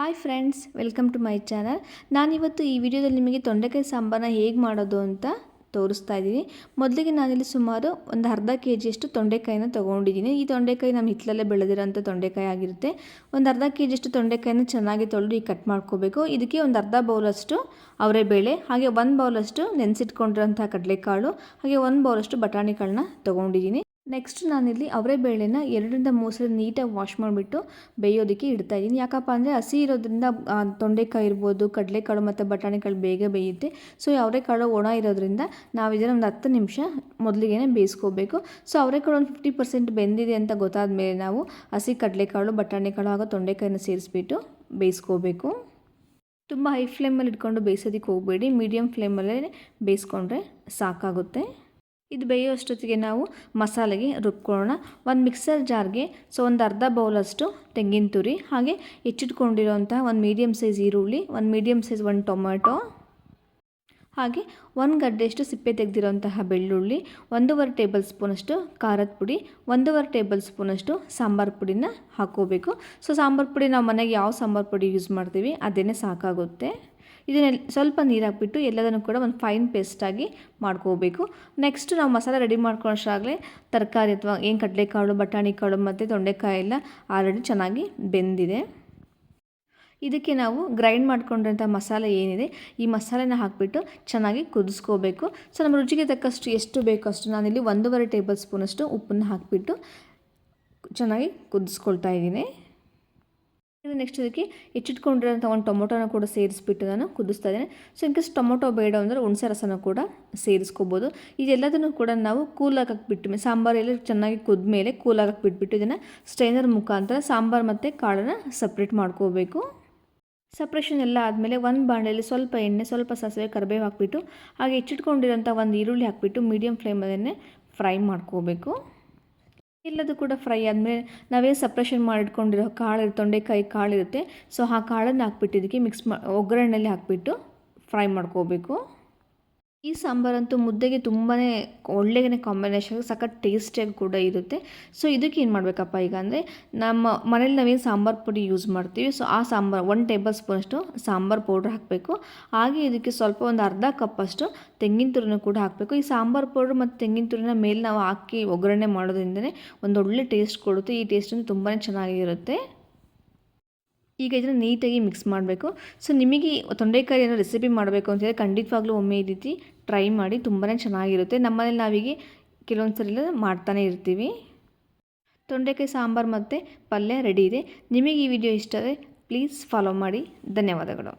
Hi friends, welcome to my channel. ನಾನಿವತ್ತು ಈ ವಿಡಿಯೋದಲ್ಲಿ ನಿಮಗೆ ತೊಂಡೆಕಾಯಿ ಸಾಂಬಾರನ್ನ ಹೇಗೆ ಮಾಡೋದು ಅಂತ ತೋರಿಸ್ತಾ ಇದ್ದೀನಿ. ಮೊದಲಿಗೆ ನಾನಿಲ್ಲಿ ಸುಮಾರು ಒಂದು ಅರ್ಧ ಕೆಜಿಯಷ್ಟು ತೊಂಡೆಕಾಯಿನ ತೊಗೊಂಡಿದ್ದೀನಿ. ಈ ತೊಂಡೆಕಾಯಿ ನಮ್ಮ ಹಿತ್ತಲಲ್ಲೇ ಬೆಳೆದಿರೋಂಥ ತೊಂಡೆಕಾಯಿ ಆಗಿರುತ್ತೆ. ಒಂದು ಅರ್ಧ ಕೆಜಿಯಷ್ಟು ತೊಂಡೆಕಾಯಿನ ಚೆನ್ನಾಗಿ ತೊಳೆದು ಈಗ ಕಟ್ ಮಾಡ್ಕೋಬೇಕು. ಇದಕ್ಕೆ ಒಂದು ಅರ್ಧ ಬೌಲಷ್ಟು ಅವರೆಬೇಳೆ, ಹಾಗೆ ಒಂದು ಬೌಲಷ್ಟು ನೆನೆಸಿಟ್ಕೊಂಡಿರೋಂಥ ಕಡಲೆಕಾಳು, ಹಾಗೆ ಒಂದು ಬೌಲಷ್ಟು ಬಟಾಣಿ ಕಾಳನ್ನ ತೊಗೊಂಡಿದ್ದೀನಿ. ನೆಕ್ಸ್ಟ್ ನಾನಿಲ್ಲಿ ಅವರೆಬೇಳೆನ 2-3 ಸಲ ನೀಟಾಗಿ ವಾಶ್ ಮಾಡಿಬಿಟ್ಟು ಬೇಯೋದಕ್ಕೆ ಇಡ್ತಾಯಿದ್ದೀನಿ. ಯಾಕಪ್ಪ ಅಂದರೆ ಹಸಿ ಇರೋದ್ರಿಂದ ತೊಂಡೆಕಾಯಿ ಇರ್ಬೋದು, ಕಡಲೆಕಾಳು ಮತ್ತು ಬಟಾಣಿಕಾಳು ಬೇಗ ಬೇಯುತ್ತೆ. ಸೊ ಅವರೆಕಾಳು ಒಣ ಇರೋದ್ರಿಂದ ನಾವು ಇದನ್ನು ಒಂದು 10 ನಿಮಿಷ ಮೊದಲಿಗೆ ಬೇಯಿಸ್ಕೋಬೇಕು. ಸೊ ಅವರೆಕಾಳು ಒಂದು 50% ಬೆಂದಿದೆ ಅಂತ ಗೊತ್ತಾದ ಮೇಲೆ ನಾವು ಹಸಿ ಕಡಲೆಕಾಳು, ಬಟಾಣಿಕಾಳು ಹಾಗೂ ತೊಂಡೆಕಾಯಿನ ಸೇರಿಸ್ಬಿಟ್ಟು ಬೇಯಿಸ್ಕೋಬೇಕು. ತುಂಬ ಹೈ ಫ್ಲೇಮಲ್ಲಿ ಇಟ್ಕೊಂಡು ಬೇಯಿಸೋದಕ್ಕೆ ಹೋಗಬೇಡಿ, ಮೀಡಿಯಮ್ ಫ್ಲೇಮಲ್ಲೇ ಬೇಯಿಸ್ಕೊಂಡ್ರೆ ಸಾಕಾಗುತ್ತೆ. ಇದು ಬೇಯೋಷ್ಟೊತ್ತಿಗೆ ನಾವು ಮಸಾಲೆಗೆ ರುಬ್ಕೊಳ್ಳೋಣ. ಒಂದು ಮಿಕ್ಸರ್ ಜಾರ್ಗೆ ಒಂದು ಅರ್ಧ ಬೌಲಷ್ಟು ತೆಂಗಿನ ತುರಿ, ಹಾಗೆ ಹೆಚ್ಚಿಟ್ಕೊಂಡಿರೋಂಥ ಒಂದು ಮೀಡಿಯಮ್ ಸೈಜ್ ಈರುಳ್ಳಿ, ಒಂದು ಮೀಡಿಯಮ್ ಸೈಜ್ ಒಂದು ಟೊಮೆಟೊ, ಹಾಗೆ ಒಂದು ಗಡ್ಡೆಯಷ್ಟು ಸಿಪ್ಪೆ ತೆಗೆದಿರೋಂತಹ ಬೆಳ್ಳುಳ್ಳಿ, 1.5 ಟೇಬಲ್ ಸ್ಪೂನಷ್ಟು ಖಾರದ ಪುಡಿ, 1.5 ಟೇಬಲ್ ಸ್ಪೂನಷ್ಟು ಸಾಂಬಾರು ಪುಡಿನ ಹಾಕ್ಕೋಬೇಕು. ಸೊ ಸಾಂಬಾರು ಪುಡಿ ನಾವು ಮನೆಗೆ ಯಾವ ಸಾಂಬಾರು ಪುಡಿ ಯೂಸ್ ಮಾಡ್ತೀವಿ ಅದೇ ಸಾಕಾಗುತ್ತೆ. ಇದನ್ನೆಲ್ಲ ಸ್ವಲ್ಪ ನೀರು ಹಾಕ್ಬಿಟ್ಟು ಎಲ್ಲದನ್ನು ಕೂಡ ಒಂದು ಫೈನ್ ಪೇಸ್ಟಾಗಿ ಮಾಡ್ಕೋಬೇಕು. ನೆಕ್ಸ್ಟ್ ನಾವು ಮಸಾಲೆ ರೆಡಿ ಮಾಡ್ಕೊಳ್ಳೋಷ್ಟಾಗಲೇ ತರಕಾರಿ ಅಥವಾ ಏನು ಕಡಲೆಕಾಳು, ಬಟಾಣಿಕಾಳು ಮತ್ತು ತೊಂಡೆಕಾಯಿ ಎಲ್ಲ ಆಲ್ರೆಡಿ ಚೆನ್ನಾಗಿ ಬೆಂದಿದೆ. ಇದಕ್ಕೆ ನಾವು ಗ್ರೈಂಡ್ ಮಾಡ್ಕೊಂಡಿರೋಂಥ ಮಸಾಲೆ ಏನಿದೆ ಈ ಮಸಾಲೆನ ಹಾಕಿಬಿಟ್ಟು ಚೆನ್ನಾಗಿ ಕುದಿಸ್ಕೋಬೇಕು. ಸೊ ನಮ್ಮ ರುಚಿಗೆ ತಕ್ಕಷ್ಟು ಎಷ್ಟು ಬೇಕೋ ಅಷ್ಟು ನಾನಿಲ್ಲಿ 1.5 ಟೇಬಲ್ ಸ್ಪೂನಷ್ಟು ಉಪ್ಪನ್ನು ಹಾಕಿಬಿಟ್ಟು ಚೆನ್ನಾಗಿ ಕುದಿಸ್ಕೊಳ್ತಾ ಇದ್ದೀನಿ. ನೆಕ್ಸ್ಟ್ ಇದಕ್ಕೆ ಹೆಚ್ಚಿಟ್ಕೊಂಡಿರೋಂಥ ಒಂದು ಟೊಮೊಟೊನ ಕೂಡ ಸೇರಿಸ್ಬಿಟ್ಟು ನಾನು ಕುದಿಸ್ತಾ ಇದ್ದೇನೆ. ಸೊ ಇನ್ಕೇಸ್ ಟೊಮೊಟೊ ಬೇಡ ಅಂದರೆ ಹುಣಸೆ ರಸನ ಕೂಡ ಸೇರಿಸ್ಕೋಬೋದು. ಇದೆಲ್ಲದನ್ನು ಕೂಡ ನಾವು ಕೂಲಾಗಕ್ಕೆ ಬಿಟ್ಟು ಸಾಂಬಾರೆಲ್ಲ ಚೆನ್ನಾಗಿ ಕುದ್ಮೇಲೆ ಕೂಲಾಗಕ್ಕೆ ಬಿಟ್ಬಿಟ್ಟು ಇದನ್ನು ಸ್ಟ್ರೈನರ್ ಮುಖಾಂತರ ಸಾಂಬಾರು ಮತ್ತು ಕಾಳನ್ನು ಸಪ್ರೇಟ್ ಮಾಡ್ಕೋಬೇಕು. ಸಪ್ರೇಷನ್ ಎಲ್ಲ ಆದಮೇಲೆ ಒಂದು ಬಾಣಲೆಯಲ್ಲಿ ಸ್ವಲ್ಪ ಎಣ್ಣೆ, ಸ್ವಲ್ಪ ಸಾಸಿವೆ, ಕರಿಬೇವು ಹಾಕಿಬಿಟ್ಟು ಹಾಗೆ ಹೆಚ್ಚಿಟ್ಕೊಂಡಿರೋಂಥ ಒಂದು ಈರುಳ್ಳಿ ಹಾಕಿಬಿಟ್ಟು ಮೀಡಿಯಮ್ ಫ್ಲೇಮಲ್ಲೇ ಫ್ರೈ ಮಾಡ್ಕೋಬೇಕು. ಎಲ್ಲದು ಕೂಡ ಫ್ರೈ ಆದಮೇಲೆ ನಾವೇ ಸಪ್ರೇಷನ್ ಮಾಡಿಟ್ಕೊಂಡಿರೋ ತೊಂಡೆಕಾಯಿ ಕಾಳಿರುತ್ತೆ. ಸೊ ಆ ಕಾಳನ್ನು ಹಾಕ್ಬಿಟ್ಟು ಇದಕ್ಕೆ ಒಗ್ಗರಣೆಯಲ್ಲಿ ಹಾಕಿಬಿಟ್ಟು ಫ್ರೈ ಮಾಡ್ಕೋಬೇಕು. ಈ ಸಾಂಬಾರಂತೂ ಮುದ್ದೆಗೆ ತುಂಬಾ ಒಳ್ಳೆಯ ಕಾಂಬಿನೇಷನ್, ಸಖತ್ ಟೇಸ್ಟಿಯಾಗಿ ಕೂಡ ಇರುತ್ತೆ. ಸೊ ಇದಕ್ಕೆ ಏನು ಮಾಡಬೇಕಪ್ಪ ಈಗ ಅಂದರೆ ನಮ್ಮ ಮನೇಲಿ ನಾವೇನು ಸಾಂಬಾರು ಪುಡಿ ಯೂಸ್ ಮಾಡ್ತೀವಿ, ಸೊ ಆ ಸಾಂಬಾರು 1 ಟೇಬಲ್ ಸ್ಪೂನಷ್ಟು ಸಾಂಬಾರು ಪೌಡ್ರ್ ಹಾಕಬೇಕು. ಹಾಗೆ ಇದಕ್ಕೆ ಸ್ವಲ್ಪ ಒಂದು ಅರ್ಧ ಕಪ್ಪಷ್ಟು ತೆಂಗಿನ ತುರಿನೂ ಕೂಡ ಹಾಕಬೇಕು. ಈ ಸಾಂಬಾರು ಪೌಡ್ರ್ ಮತ್ತು ತೆಂಗಿನ ತುರಿನ ಮೇಲೆ ನಾವು ಹಾಕಿ ಒಗ್ಗರಣೆ ಮಾಡೋದ್ರಿಂದನೇ ಒಂದು ಒಳ್ಳೆ ಟೇಸ್ಟ್ ಕೊಡುತ್ತೆ. ಈ ಟೇಸ್ಟನ್ನು ತುಂಬಾ ಚೆನ್ನಾಗಿರುತ್ತೆ. ಈಗ ಇದನ್ನು ನೀಟಾಗಿ ಮಿಕ್ಸ್ ಮಾಡಬೇಕು. ಸೊ ನಿಮಗೆ ತೊಂಡೆಕಾಯಿ ಏನೋ ರೆಸಿಪಿ ಮಾಡಬೇಕು ಅಂತಂದರೆ ಖಂಡಿತವಾಗ್ಲೂ ಒಮ್ಮೆ ಈ ರೀತಿ ಟ್ರೈ ಮಾಡಿ, ತುಂಬಾ ಚೆನ್ನಾಗಿರುತ್ತೆ. ನಮ್ಮನೇಲಿ ನಾವೀಗ ಕೆಲವೊಂದು ಸಲ ಮಾಡ್ತಾನೆ ಇರ್ತೀವಿ. ತೊಂಡೆಕಾಯಿ ಸಾಂಬಾರು ಮತ್ತು ಪಲ್ಯ ರೆಡಿ ಇದೆ. ನಿಮಗೆ ಈ ವಿಡಿಯೋ ಇಷ್ಟ ಆದರೆ ಪ್ಲೀಸ್ ಫಾಲೋ ಮಾಡಿ. ಧನ್ಯವಾದಗಳು.